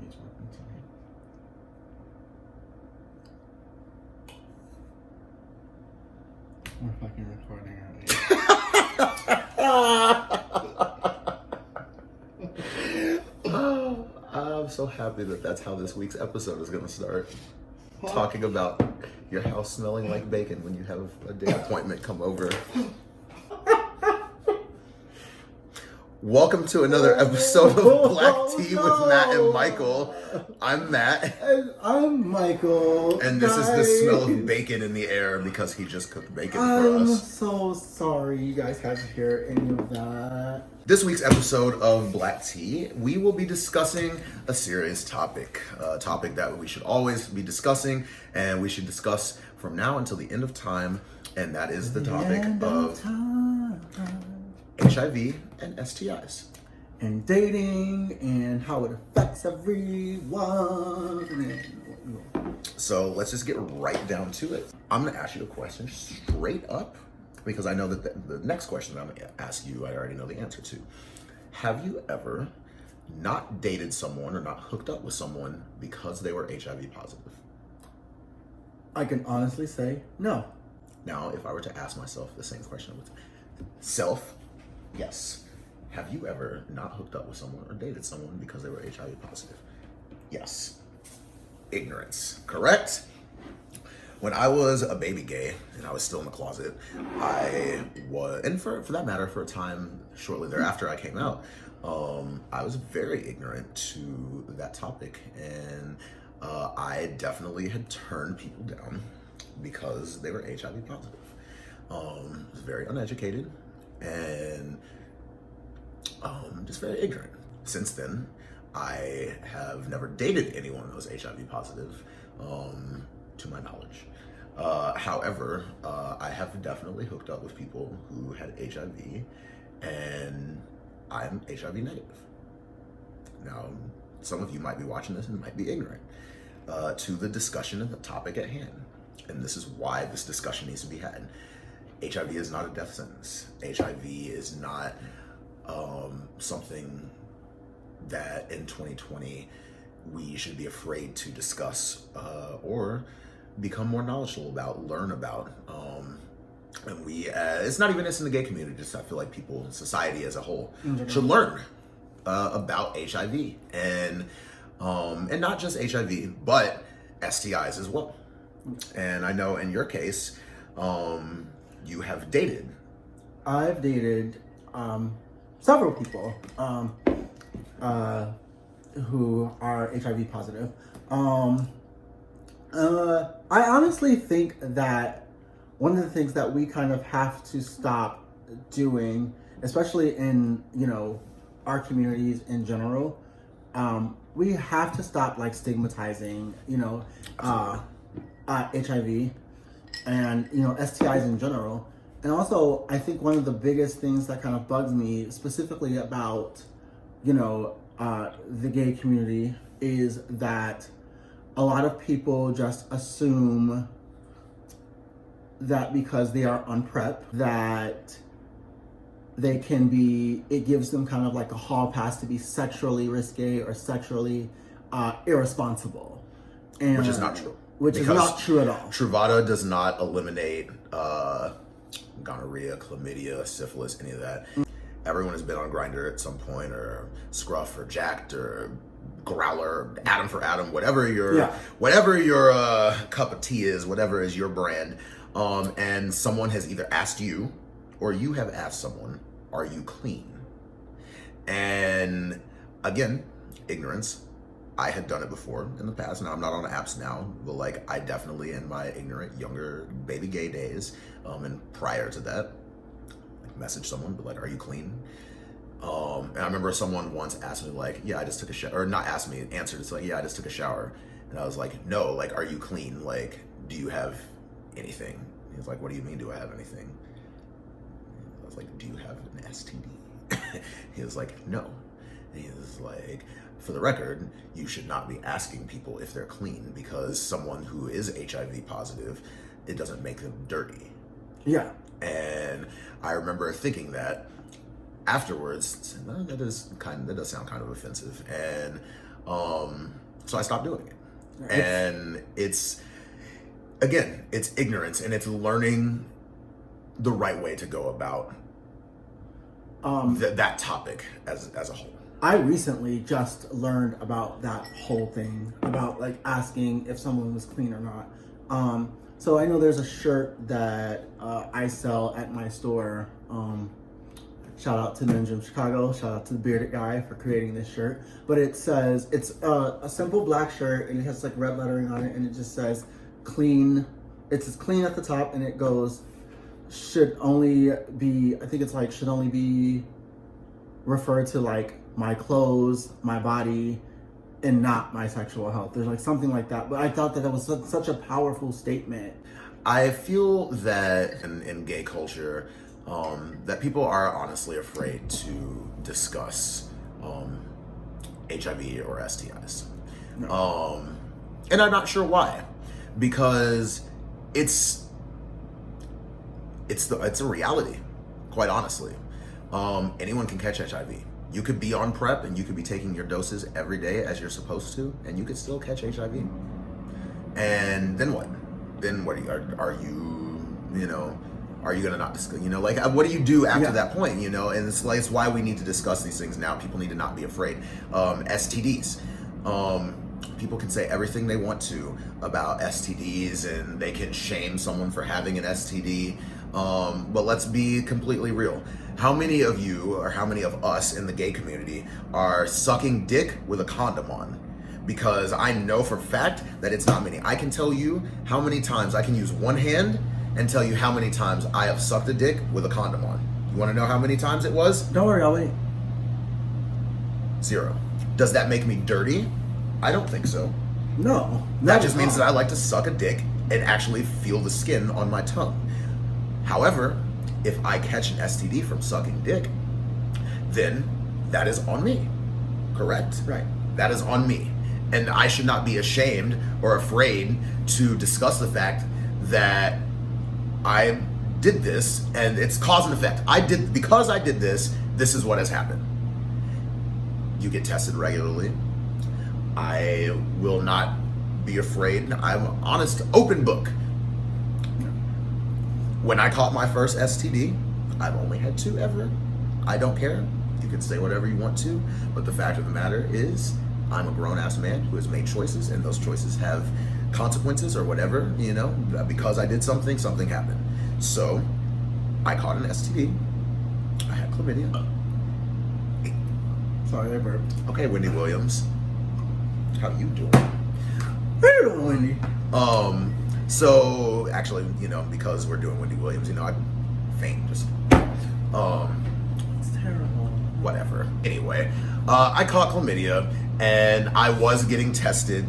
he's working tonight. We're fucking recording already. I'm so happy that that's how this week's episode is going to start. Talking about your house smelling like bacon when you have a day appointment come over. Welcome to another episode of Black Tea with Matt and Michael. I'm Matt. And I'm Michael. And this is the smell of bacon in the air because he just cooked bacon for us. I'm so sorry you guys had to hear any of that. This week's episode of Black Tea, we will be discussing a serious topic. A topic that we should always be discussing and we should discuss from now until the end of time. And that is the topic of HIV and STIs. And dating and how it affects everyone. So let's just get right down to it. I'm going to ask you a question straight up because I know that the next question that I'm going to ask you, I already know the answer to. Have you ever not dated someone or not hooked up with someone because they were HIV positive? I can honestly say no. Now, if I were to ask myself the same question with self, yes. Have you ever not hooked up with someone or dated someone because they were HIV positive? Yes. Ignorance, correct? When I was a baby gay and I was still in the closet, I was, and for that matter, for a time shortly thereafter I came out, I was very ignorant to that topic. And I definitely had turned people down because they were HIV positive. I was very uneducated and just very ignorant. Since then, I have never dated anyone who was HIV positive, to my knowledge. However, I have definitely hooked up with people who had HIV, and I'm HIV negative. Now, some of you might be watching this and might be ignorant to the discussion and the topic at hand. And this is why this discussion needs to be had. HIV is not a death sentence. HIV is not something that in 2020 we should be afraid to discuss or become more knowledgeable about, learn about. And it's not even just in the gay community, just I feel like people, society as a whole, should learn about HIV and not just HIV, but STIs as well. And I know in your case, you have dated. I've dated several people who are HIV positive. I honestly think that one of the things that we kind of have to stop doing, especially in, our communities in general, we have to stop stigmatizing, HIV and, STIs in general. And also, I think one of the biggest things that kind of bugs me specifically about, the gay community is that a lot of people just assume that because they are on PrEP, that they can be, it gives them kind of like a hall pass to be sexually risque or sexually irresponsible. And Which is not true. Which is not true at all. Truvada does not eliminate gonorrhea, chlamydia, syphilis, any of that. Everyone has been on Grindr at some point, or Scruff, or Jacked, or Growler, Adam for Adam, whatever your cup of tea is, whatever is your brand, and someone has either asked you, or you have asked someone, "Are you clean?" And again, ignorance. I had done it before in the past. Now I'm not on the apps now, but I definitely in my ignorant, younger baby gay days, and prior to that, message someone, but "Are you clean?" And I remember someone once asked me, "Yeah, I just took a shower," or not asked me, answered, it's "Yeah, I just took a shower." And I was like, "No, "Are you clean? Do you have anything?" He was like, "What do you mean, do I have anything?" I was like, "Do you have an STD?" He was like, "No." And he was like, "For the record, you should not be asking people if they're clean, because someone who is HIV positive, it doesn't make them dirty." Yeah. And I remember thinking that afterwards, that does sound kind of offensive. And So I stopped doing it. And it's ignorance, and it's learning the right way to go about that topic as a whole. I recently just learned about that whole thing, about like asking if someone was clean or not. So I know there's a shirt that I sell at my store. Shout out to Ninja Chicago. Shout out to the bearded guy for creating this shirt. But it says, it's a simple black shirt, and it has like red lettering on it, and it just says clean. It says clean at the top, and it goes, should only be, I think it's like, should only be referred to like my clothes, my body, and not my sexual health. There's like something like that. But I thought that was such a powerful statement. I feel that in gay culture, that people are honestly afraid to discuss HIV or STIs. No. And I'm not sure why, because it's a reality, quite honestly. Anyone can catch HIV. You could be on PrEP and you could be taking your doses every day as you're supposed to, and you could still catch HIV. And then what? Then what are you gonna not discuss? Like, what do you do after that point? And it's like, it's why we need to discuss these things now. People need to not be afraid. STDs. People can say everything they want to about STDs, and they can shame someone for having an STD. But let's be completely real. How many of you, or how many of us in the gay community, are sucking dick with a condom on? Because I know for a fact that it's not many. I can tell you how many times, I can use one hand and tell you how many times I have sucked a dick with a condom on. You want to know how many times it was? Don't worry, I'll wait. 0. Does that make me dirty? I don't think so. No. That just means that I like to suck a dick and actually feel the skin on my tongue. However, if I catch an STD from sucking dick, then that is on me. Correct? Right. That is on me. And I should not be ashamed or afraid to discuss the fact that I did this, and it's cause and effect. Because I did this, this is what has happened. You get tested regularly. I will not be afraid. I'm an honest, open book. When I caught my first STD, I've only had 2 ever. I don't care. You can say whatever you want to, but the fact of the matter is, I'm a grown-ass man who has made choices, and those choices have consequences or whatever, because I did something happened. So, I caught an STD. I had chlamydia. Sorry, I burped. Okay, Wendy Williams. How you doing? How you doing, Wendy? So, actually, because we're doing Wendy Williams, I faint just, It's terrible. Whatever. Anyway, I caught chlamydia, and I was getting tested,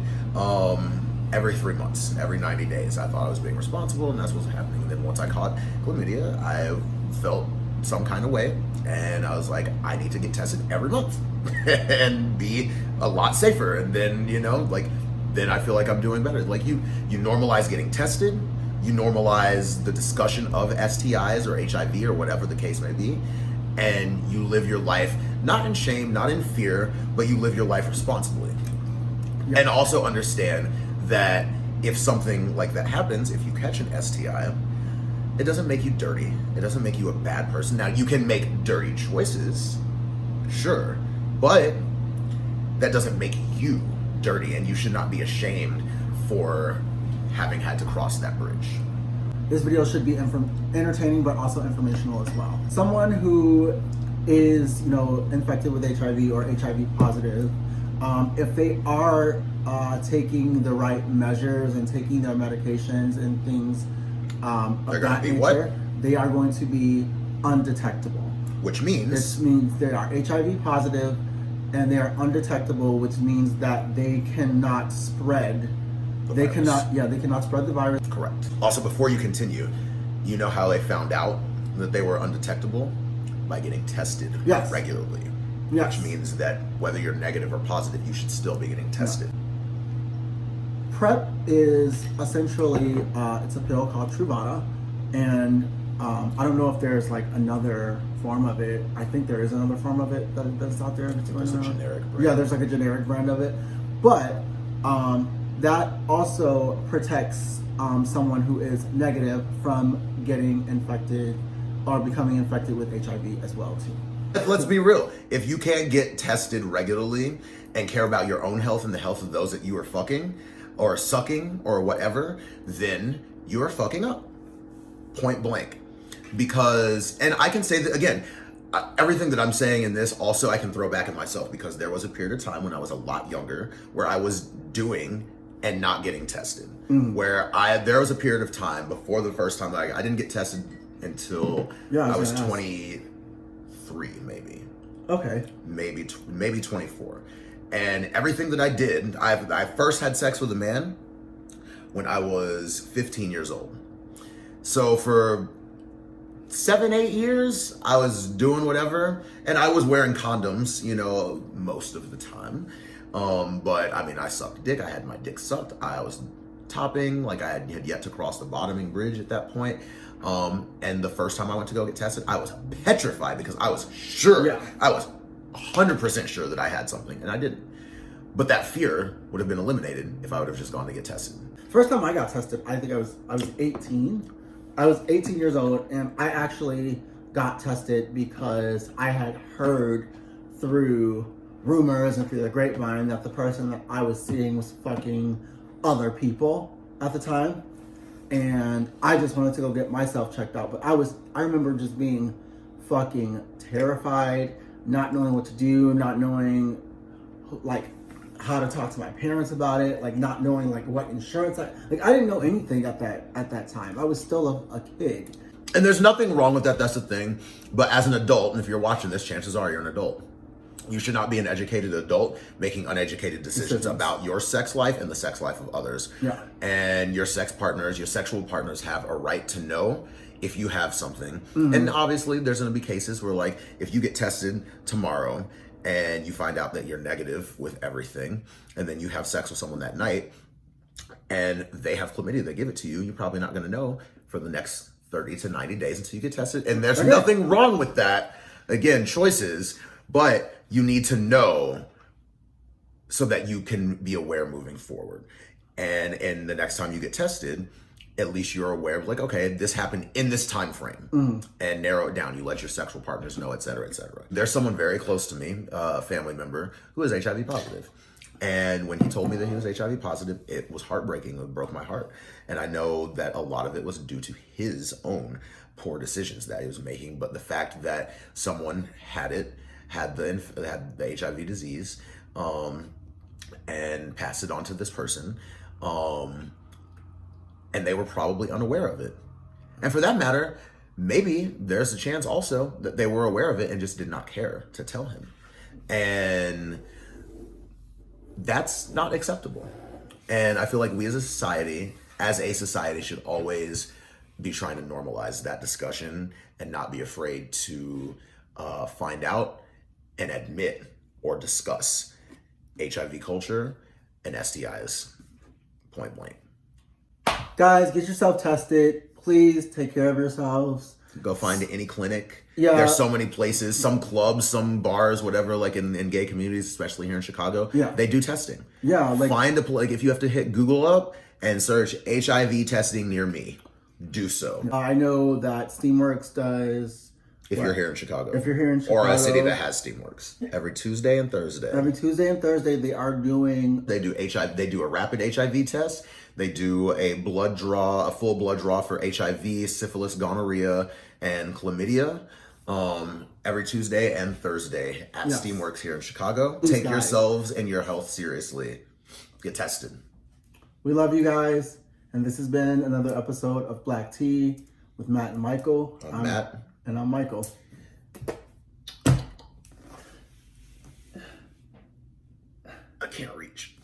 every 3 months, every 90 days. I thought I was being responsible, and that's what was happening. And then once I caught chlamydia, I felt some kind of way, and I was like, I need to get tested every month and be a lot safer. And then, then I feel like I'm doing better. Like, you normalize getting tested, you normalize the discussion of STIs or HIV or whatever the case may be, and you live your life not in shame, not in fear, but you live your life responsibly. Yep. And also understand that if something like that happens, if you catch an STI, it doesn't make you dirty. It doesn't make you a bad person. Now, you can make dirty choices, sure, but that doesn't make you dirty, and you should not be ashamed for having had to cross that bridge. This video should be entertaining, but also informational as well. Someone who is, infected with HIV or HIV positive, if they are taking the right measures and taking their medications and things of that nature, they are going to be undetectable. Which means? This means they are HIV positive and they are undetectable, which means that they cannot spread. They cannot spread the virus. Correct. Also, before you continue, you know how they found out that they were undetectable? By getting tested regularly. Yes. Which means that whether you're negative or positive, you should still be getting tested. Yeah. PrEP is essentially, it's a pill called Truvada, and I don't know if there's like another form of it. I think there is another form of it that's out there. There's a generic brand. Yeah, there's like a generic brand of it. But that also protects someone who is negative from getting infected or becoming infected with HIV as well too. Let's be real. If you can't get tested regularly and care about your own health and the health of those that you are fucking or sucking or whatever, then you are fucking up. Point blank. Because, and I can say that again, everything that I'm saying in this also I can throw back at myself, because there was a period of time when I was a lot younger where I was doing and not getting tested. Where there was a period of time before the first time that I didn't get tested until I was 23, maybe. Okay. Maybe 24. And everything that I did, I first had sex with a man when I was 15 years old. So for 7-8 years, I was doing whatever, and I was wearing condoms, you know, most of the time. But I mean, I sucked dick. I had my dick sucked. I was topping, like I had yet to cross the bottoming bridge at that point. And the first time I went to go get tested, I was petrified because I was sure, I was 100% sure that I had something, and I didn't. But that fear would have been eliminated if I would have just gone to get tested. First time I got tested, I think I was 18. I was 18 years old, and I actually got tested because I had heard through rumors and through the grapevine that the person that I was seeing was fucking other people at the time. And I just wanted to go get myself checked out. But I remember just being fucking terrified, not knowing what to do, not knowing like how to talk to my parents about it, like not knowing like what insurance I didn't know anything at that time. I was still a kid. And there's nothing wrong with that, that's the thing. But as an adult, and if you're watching this, chances are you're an adult. You should not be an educated adult making uneducated decisions about your sex life and the sex life of others. Yeah. And your sex partners, your sexual partners have a right to know if you have something. And obviously there's going to be cases where, like, if you get tested tomorrow and you find out that you're negative with everything, and then you have sex with someone that night and they have chlamydia, they give it to you, you're probably not going to know for the next 30 to 90 days until you get tested. And there's nothing wrong with that. Again, choices, but you need to know so that you can be aware moving forward. And the next time you get tested, at least you're aware of, like, okay, this happened in this time frame, and narrow it down. You let your sexual partners know, et cetera, et cetera. There's someone very close to me, a family member, who is HIV positive. And when he told me that he was HIV positive, it was heartbreaking. It broke my heart. And I know that a lot of it was due to his own poor decisions that he was making. But the fact that someone had the HIV disease, and passed it on to this person, and they were probably unaware of it. And for that matter, maybe there's a chance also that they were aware of it and just did not care to tell him. And that's not acceptable. And I feel like we as a society should always be trying to normalize that discussion and not be afraid to find out and admit or discuss HIV culture and STIs point blank. Guys, get yourself tested. Please take care of yourselves. Go find any clinic. Yeah. There's so many places, some clubs, some bars, whatever, like in gay communities, especially here in Chicago. Yeah. They do testing. Yeah. Like, find a place. If you have to hit Google up and search HIV testing near me, do so. I know that Steamworks does. If you're here in Chicago. If you're here in Chicago. Or a city that has Steamworks. Every Tuesday and Thursday. Every Tuesday and Thursday, they are doing. They do a rapid HIV test. They do a full blood draw for HIV, syphilis, gonorrhea, and chlamydia. Every Tuesday and Thursday at Steamworks here in Chicago. Take yourselves and your health seriously. Get tested. We love you guys. And this has been another episode of Black Tea with Matt and Michael. I'm Matt. And I'm Michael. I can't reach.